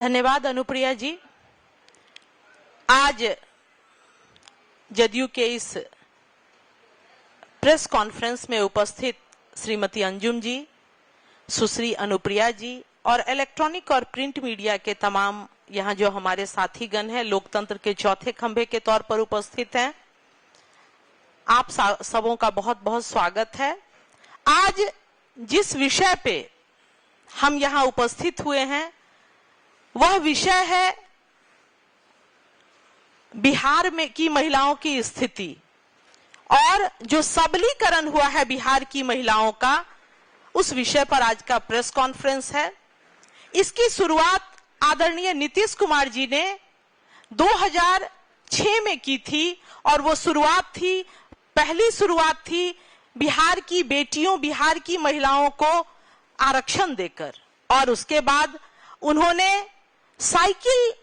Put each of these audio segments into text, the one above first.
धन्यवाद अनुप्रिया जी। आज जदयू के इस प्रेस कॉन्फ्रेंस में उपस्थित श्रीमती अंजुम जी, सुश्री अनुप्रिया जी और इलेक्ट्रॉनिक और प्रिंट मीडिया के तमाम यहाँ जो हमारे साथीगण हैं, लोकतंत्र के चौथे खंभे के तौर पर उपस्थित हैं, आप सबों का बहुत बहुत स्वागत है। आज जिस विषय पे हम यहाँ उपस्थित हुए हैं वह विषय है बिहार में की महिलाओं की स्थिति और जो सबलीकरण हुआ है बिहार की महिलाओं का, उस विषय पर आज का प्रेस कॉन्फ्रेंस है। इसकी शुरुआत आदरणीय नीतीश कुमार जी ने 2006 में की थी और वो पहली शुरुआत थी बिहार की बेटियों, बिहार की महिलाओं को आरक्षण देकर, और उसके बाद उन्होंने साइकिल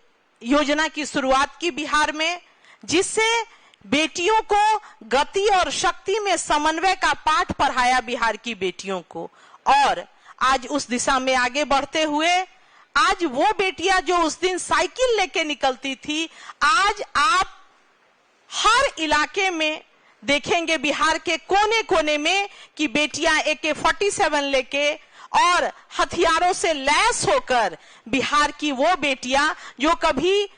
योजना की शुरुआत की बिहार में, जिससे बेटियों को गति और शक्ति में समन्वय का पाठ पढ़ाया बिहार की बेटियों को। और आज उस दिशा में आगे बढ़ते हुए आज वो बेटियां जो उस दिन साइकिल लेके निकलती थी, आज आप हर इलाके में देखेंगे बिहार के कोने कोने में कि बेटियां AK-47 लेके और हथियारों से लैस होकर बिहार की वो बेटियां जो कभी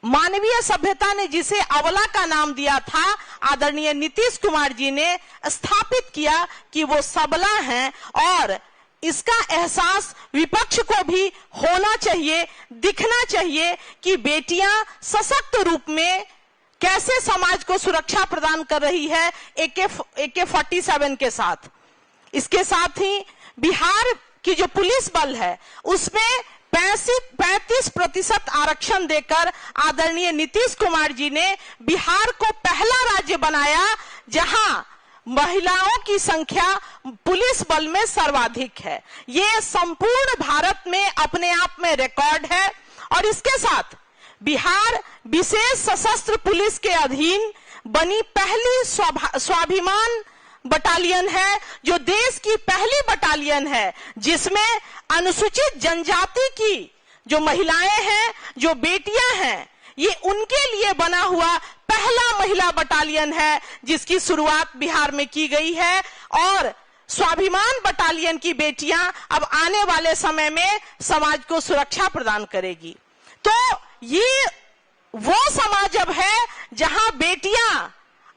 मानवीय सभ्यता ने जिसे अबला का नाम दिया था, आदरणीय नीतीश कुमार जी ने स्थापित किया कि वो सबला हैं, और इसका एहसास विपक्ष को भी होना चाहिए, दिखना चाहिए कि बेटियां सशक्त रूप में कैसे समाज को सुरक्षा प्रदान कर रही है AK-47 के साथ। इसके साथ ही बिहार की जो पुलिस बल है उसमें 35% आरक्षण देकर आदरणीय नीतीश कुमार जी ने बिहार को पहला राज्य बनाया जहां महिलाओं की संख्या पुलिस बल में सर्वाधिक है। ये संपूर्ण भारत में अपने आप में रिकॉर्ड है। और इसके साथ बिहार विशेष सशस्त्र पुलिस के अधीन बनी पहली स्वाभिमान बटालियन है, जो देश की पहली बटालियन है जिसमें अनुसूचित जनजाति की जो महिलाएं हैं, जो बेटियां हैं, ये उनके लिए बना हुआ पहला महिला बटालियन है जिसकी शुरुआत बिहार में की गई है। और स्वाभिमान बटालियन की बेटियां अब आने वाले समय में समाज को सुरक्षा प्रदान करेगी। तो ये वो समाज अब है जहां बेटियां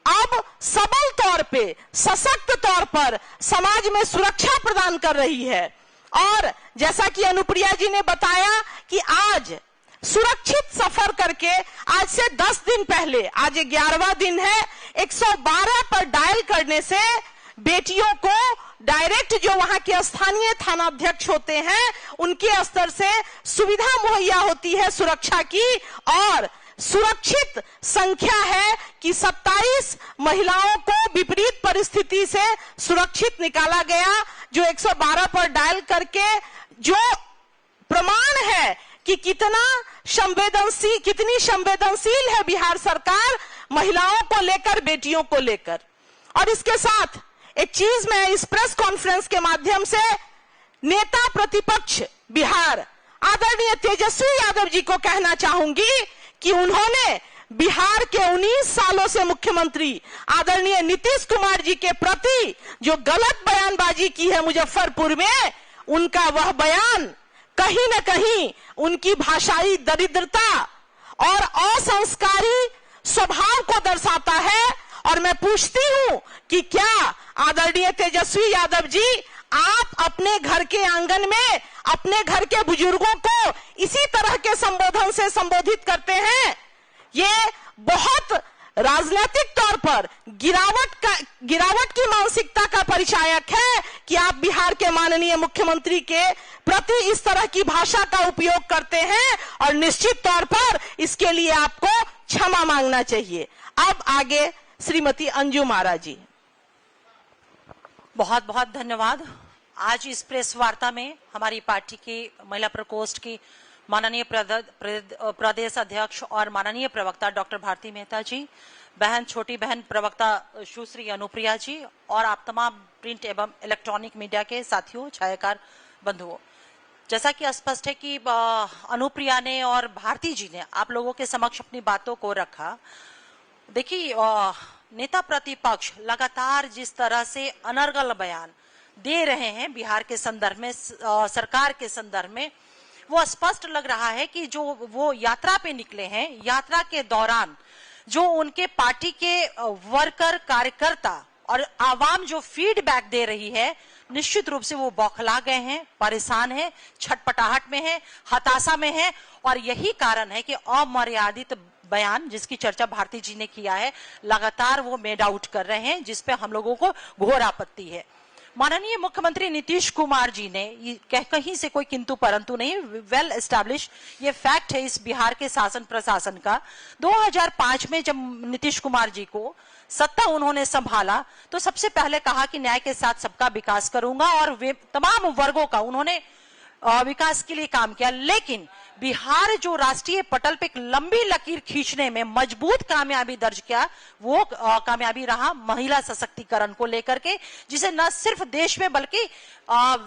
अब सबल तौर पे, सशक्त तौर पर समाज में सुरक्षा प्रदान कर रही है। और जैसा कि अनुप्रिया जी ने बताया कि आज सुरक्षित सफर करके आज से 10 दिन पहले, आज 11वां दिन है, 112 पर डायल करने से बेटियों को डायरेक्ट जो वहां के स्थानीय थानाध्यक्ष होते हैं उनके स्तर से सुविधा मुहैया होती है सुरक्षा की। और सुरक्षित संख्या है कि 27 महिलाओं को विपरीत परिस्थिति से सुरक्षित निकाला गया, जो 112 पर डायल करके, जो प्रमाण है कि कितनी संवेदनशील है बिहार सरकार महिलाओं को लेकर, बेटियों को लेकर। और इसके साथ एक चीज मैं इस प्रेस कॉन्फ्रेंस के माध्यम से नेता प्रतिपक्ष बिहार आदरणीय तेजस्वी यादव जी को कहना चाहूंगी कि उन्होंने बिहार के 19 सालों से मुख्यमंत्री आदरणीय नीतीश कुमार जी के प्रति जो गलत बयानबाजी की है मुजफ्फरपुर में, उनका वह बयान कहीं न कहीं उनकी भाषाई दरिद्रता और असंस्कारी स्वभाव को दर्शाता है। और मैं पूछती हूं कि क्या आदरणीय तेजस्वी यादव जी, आप अपने घर के आंगन में अपने घर के बुजुर्गों को इसी तरह के संबोधन से संबोधित करते हैं? ये बहुत राजनीतिक तौर पर गिरावट की मानसिकता का परिचायक है कि आप बिहार के माननीय मुख्यमंत्री के प्रति इस तरह की भाषा का उपयोग करते हैं, और निश्चित तौर पर इसके लिए आपको क्षमा मांगना चाहिए। अब आगे श्रीमती अंजुम आरा जी। बहुत बहुत धन्यवाद। आज इस प्रेस वार्ता में हमारी पार्टी की महिला प्रकोष्ठ की माननीय प्रदेश अध्यक्ष और माननीय प्रवक्ता डॉक्टर भारती मेहता जी, छोटी बहन प्रवक्ता सुश्री अनुप्रिया जी, और आप तमाम प्रिंट एवं इलेक्ट्रॉनिक मीडिया के साथियों, छायाकार बंधुओं, जैसा कि स्पष्ट है कि अनुप्रिया ने और भारती जी ने आप लोगों के समक्ष अपनी बातों को रखा। देखिए, नेता प्रतिपक्ष लगातार जिस तरह से अनर्गल बयान दे रहे हैं बिहार के संदर्भ में, सरकार के संदर्भ में, वो स्पष्ट लग रहा है कि जो वो यात्रा पे निकले हैं, यात्रा के दौरान जो उनके पार्टी के वर्कर, कार्यकर्ता और आवाम जो फीडबैक दे रही है, निश्चित रूप से वो बौखला गए हैं, परेशान हैं, छटपटाहट में हैं, हताशा में हैं। और यही कारण है कि अमर्यादित बयान जिसकी चर्चा भारती जी ने किया है, लगातार वो मेड आउट कर रहे हैं, जिसपे हम लोगों को घोर आपत्ति है। माननीय मुख्यमंत्री नीतीश कुमार जी ने कहीं से कोई किंतु परंतु नहीं, वेल एस्टैब्लिश ये फैक्ट है इस बिहार के शासन प्रशासन का। 2005 में जब नीतीश कुमार जी को सत्ता उन्होंने संभाला तो सबसे पहले कहा कि न्याय के साथ सबका विकास करूंगा, और वे तमाम वर्गों का उन्होंने विकास के लिए काम किया। लेकिन बिहार जो राष्ट्रीय पटल पे एक लंबी लकीर खींचने में मजबूत कामयाबी दर्ज किया, वो कामयाबी रहा महिला सशक्तिकरण को लेकर के, जिसे न सिर्फ देश में बल्कि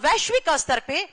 वैश्विक स्तर पे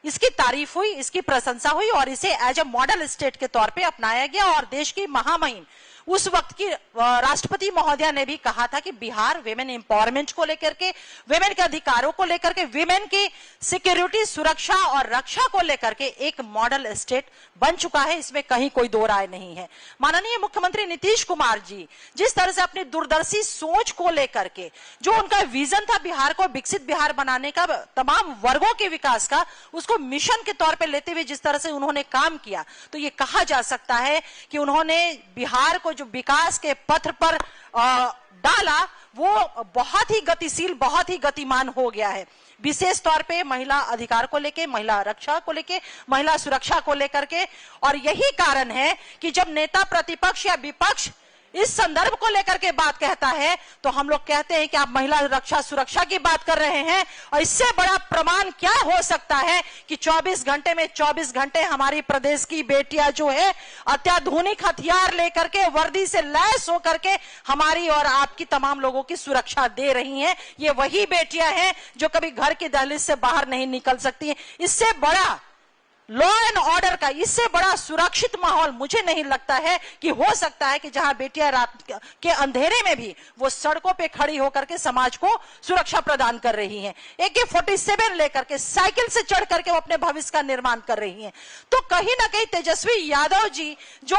इसकी तारीफ हुई, इसकी प्रशंसा हुई और इसे एज अ मॉडल स्टेट के तौर पे अपनाया गया। और देश की महामहिम उस वक्त की राष्ट्रपति महोदया ने भी कहा था कि बिहार विमेन एम्पावरमेंट को लेकर के, विमेन के अधिकारों को लेकर के, विमेन की सिक्योरिटी, सुरक्षा और रक्षा को लेकर के एक मॉडल स्टेट बन चुका है, इसमें कहीं कोई दो राय नहीं है। माननीय मुख्यमंत्री नीतीश कुमार जी जिस तरह से अपनी दूरदर्शी सोच को लेकर के, जो उनका विजन था बिहार को विकसित बिहार बनाने का, तमाम वर्गों के विकास का, उसको मिशन के तौर पे लेते हुए जिस तरह से उन्होंने काम किया, तो ये कहा जा सकता है कि उन्होंने बिहार को जो विकास के पथ पर डाला वो बहुत ही गतिशील, बहुत ही गतिमान हो गया है। विशेष तौर पे महिला अधिकार को लेके, महिला रक्षा को लेके, महिला सुरक्षा को लेकर के। और यही कारण है कि जब नेता प्रतिपक्ष या विपक्ष इस संदर्भ को लेकर के बात कहता है तो हम लोग कहते हैं कि आप महिला रक्षा सुरक्षा की बात कर रहे हैं। और इससे बड़ा प्रमाण क्या हो सकता है कि 24 घंटे में 24 घंटे हमारी प्रदेश की बेटियां जो है अत्याधुनिक हथियार लेकर के, वर्दी से लैस होकर के हमारी और आपकी तमाम लोगों की सुरक्षा दे रही हैं। ये वही बेटियां हैं जो कभी घर की दहलीज से बाहर नहीं निकल सकती हैं। इससे बड़ा लॉ एंड ऑर्डर का, इससे बड़ा सुरक्षित माहौल मुझे नहीं लगता है कि हो सकता है कि जहां बेटियां रात के अंधेरे में भी वो सड़कों पे खड़ी होकर के समाज को सुरक्षा प्रदान कर रही हैं, AK-47 लेकर के, साइकिल से चढ़ करके वो अपने भविष्य का निर्माण कर रही हैं। तो कहीं ना कहीं तेजस्वी यादव जी जो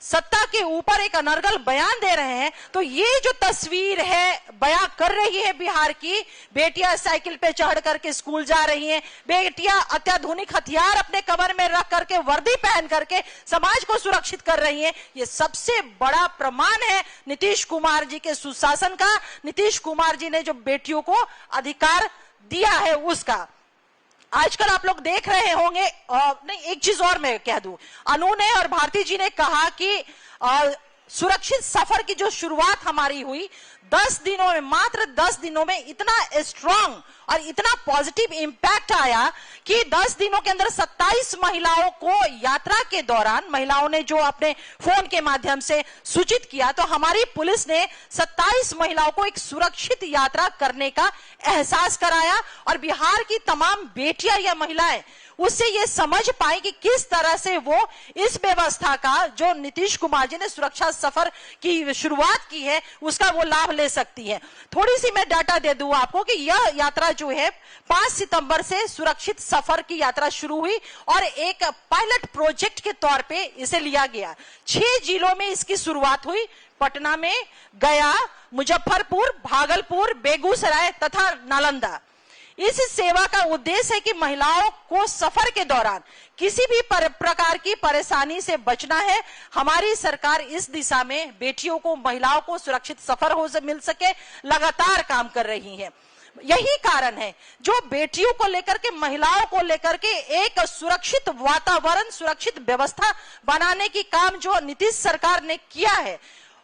सत्ता के ऊपर एक अनर्गल बयान दे रहे हैं, तो ये जो तस्वीर है बयां कर रही है बिहार की, बेटियां साइकिल पे चढ़ करके स्कूल जा रही हैं, बेटियां अत्याधुनिक हथियार अपने कमर में रख करके, वर्दी पहन करके समाज को सुरक्षित कर रही हैं, ये सबसे बड़ा प्रमाण है नीतीश कुमार जी के सुशासन का, नीतीश कुमार जी ने जो बेटियों को अधिकार दिया है उसका। आजकल आप लोग देख रहे होंगे, नहीं एक चीज और मैं कह दूं, अनु ने और भारती जी ने कहा कि सुरक्षित सफर की जो शुरुआत हमारी हुई 10 दिनों में, मात्र 10 दिनों में इतना स्ट्रांग और इतना पॉजिटिव इंपैक्ट आया कि 10 दिनों के अंदर 27 महिलाओं को यात्रा के दौरान, महिलाओं ने जो अपने फोन के माध्यम से सूचित किया, तो हमारी पुलिस ने 27 महिलाओं को एक सुरक्षित यात्रा करने का एहसास कराया। और बिहार की तमाम बेटियां या महिलाएं उससे ये समझ पाए कि किस तरह से वो इस व्यवस्था का, जो नीतीश कुमार जी ने सुरक्षा सफर की शुरुआत की है, उसका वो लाभ ले सकती है। थोड़ी सी मैं डाटा दे दूं आपको कि यह यात्रा जो है 5 सितंबर से सुरक्षित सफर की यात्रा शुरू हुई और एक पायलट प्रोजेक्ट के तौर पे इसे लिया गया। 6 जिलों में इसकी शुरुआत हुई, पटना में, गया, मुजफ्फरपुर, भागलपुर, बेगूसराय तथा नालंदा। इस सेवा का उद्देश्य है कि महिलाओं को सफर के दौरान किसी भी प्रकार की परेशानी से बचना है। हमारी सरकार इस दिशा में बेटियों को, महिलाओं को सुरक्षित सफर हो मिल सके, लगातार काम कर रही है। यही कारण है जो बेटियों को लेकर के, महिलाओं को लेकर के एक सुरक्षित वातावरण, सुरक्षित व्यवस्था बनाने की काम जो नीतीश सरकार ने किया है,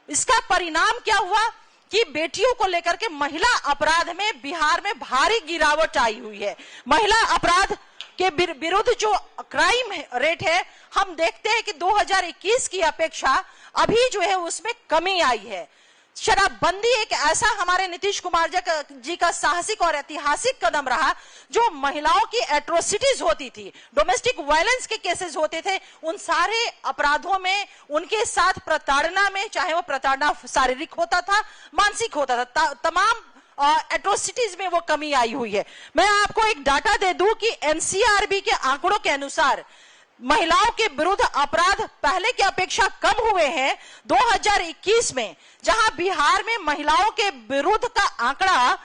इसका परिणाम क्या हुआ कि बेटियों को लेकर के महिला अपराध में बिहार में भारी गिरावट आई हुई है। महिला अपराध के विरुद्ध जो क्राइम रेट है, हम देखते हैं कि 2021 की अपेक्षा अभी जो है उसमें कमी आई है। शराबबंदी एक ऐसा हमारे नीतीश कुमार जी का साहसिक और ऐतिहासिक कदम रहा, जो महिलाओं की एट्रोसिटीज होती थी, डोमेस्टिक वायलेंस के केसेस होते थे, उन सारे अपराधों में, उनके साथ प्रताड़ना में, चाहे वो प्रताड़ना शारीरिक होता था, मानसिक होता था, तमाम एट्रोसिटीज में वो कमी आई हुई है। मैं आपको एक डाटा दे दूं कि एनसीआरबी के आंकड़ों के अनुसार महिलाओं के विरुद्ध अपराध पहले की अपेक्षा कम हुए हैं। 2021 में जहां बिहार में महिलाओं के विरुद्ध का आंकड़ा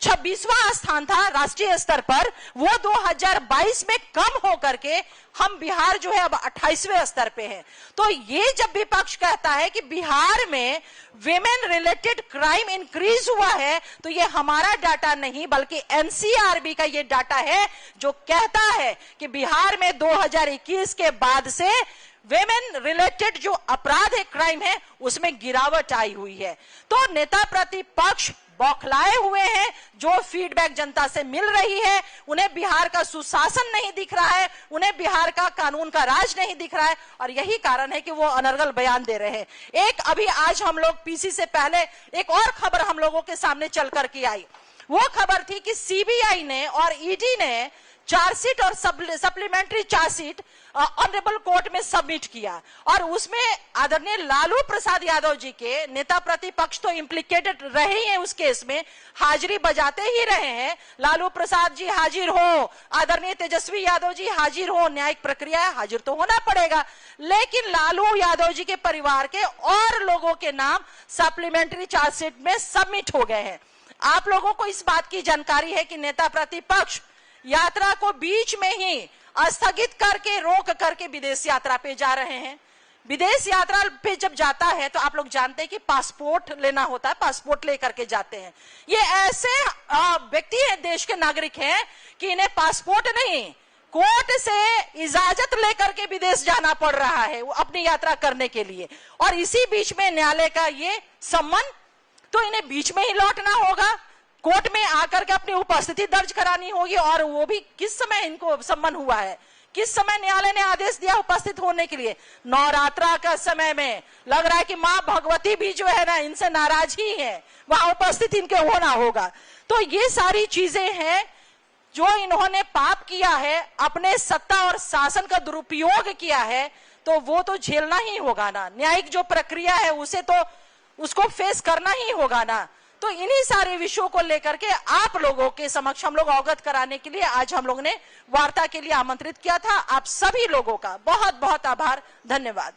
26वां स्थान था राष्ट्रीय स्तर पर, वो 2022 में कम होकर के हम बिहार जो है अब 28वें स्तर पे है। तो ये जब विपक्ष कहता है कि बिहार में विमेन रिलेटेड क्राइम इंक्रीज हुआ है, तो ये हमारा डाटा नहीं बल्कि एनसीआरबी का ये डाटा है, जो कहता है कि बिहार में 2021 के बाद से वेमेन रिलेटेड जो अपराध है, क्राइम है, उसमें गिरावट आई हुई है। तो नेता प्रतिपक्ष बौखलाए हुए हैं, जो फीडबैक जनता से मिल रही है, उन्हें बिहार का सुशासन नहीं दिख रहा है, उन्हें बिहार का कानून का राज नहीं दिख रहा है, और यही कारण है कि वो अनर्गल बयान दे रहे हैं। एक अभी आज हम लोग पीसी से पहले एक और खबर हम लोगों के सामने चल करके आई। वो खबर थी कि सीबीआई ने और ईडी ने चार्जशीट और सप्लीमेंट्री चार्जशीट ऑनरेबल कोर्ट में सबमिट किया, और उसमें आदरणीय लालू प्रसाद यादव जी के नेता प्रतिपक्ष तो इम्प्लीकेटेड रहे हैं, उस केस में हाजिरी बजाते ही रहे हैं। लालू प्रसाद जी हाजिर हो, आदरणीय तेजस्वी यादव जी हाजिर हो, न्यायिक प्रक्रिया हाजिर तो होना पड़ेगा, लेकिन लालू यादव जी के परिवार के और लोगों के नाम सप्लीमेंट्री चार्जशीट में सबमिट हो गए हैं। आप लोगों को इस बात की जानकारी है कि नेता प्रतिपक्ष यात्रा को बीच में ही स्थगित करके, रोक करके विदेश यात्रा पे जा रहे हैं। विदेश यात्रा पे जब जाता है तो आप लोग जानते हैं कि पासपोर्ट लेना होता है, पासपोर्ट लेकर के जाते हैं। ये ऐसे व्यक्ति हैं, देश के नागरिक हैं, कि इन्हें पासपोर्ट नहीं, कोर्ट से इजाजत लेकर के विदेश जाना पड़ रहा है अपनी यात्रा करने के लिए, और इसी बीच में न्यायालय का ये सम्मन, तो इन्हें बीच में ही लौटना होगा, कोर्ट में आकर के अपनी उपस्थिति दर्ज करानी होगी, और वो भी किस समय इनको सम्मन हुआ है, किस समय न्यायालय ने आदेश दिया उपस्थित होने के लिए? नवरात्रा का समय में। लग रहा है कि मां भगवती भी जो है ना, इनसे नाराज ही है, वहां उपस्थित इनके होना होगा। तो ये सारी चीजें हैं जो इन्होंने पाप किया है, अपने सत्ता और शासन का दुरुपयोग किया है, तो वो तो झेलना ही होगा ना। न्यायिक जो प्रक्रिया है उसे तो उसको फेस करना ही होगा ना। तो इन्हीं सारे विषयों को लेकर के आप लोगों के समक्ष हम लोग अवगत कराने के लिए आज हम लोग ने वार्ता के लिए आमंत्रित किया था। आप सभी लोगों का बहुत बहुत आभार, धन्यवाद।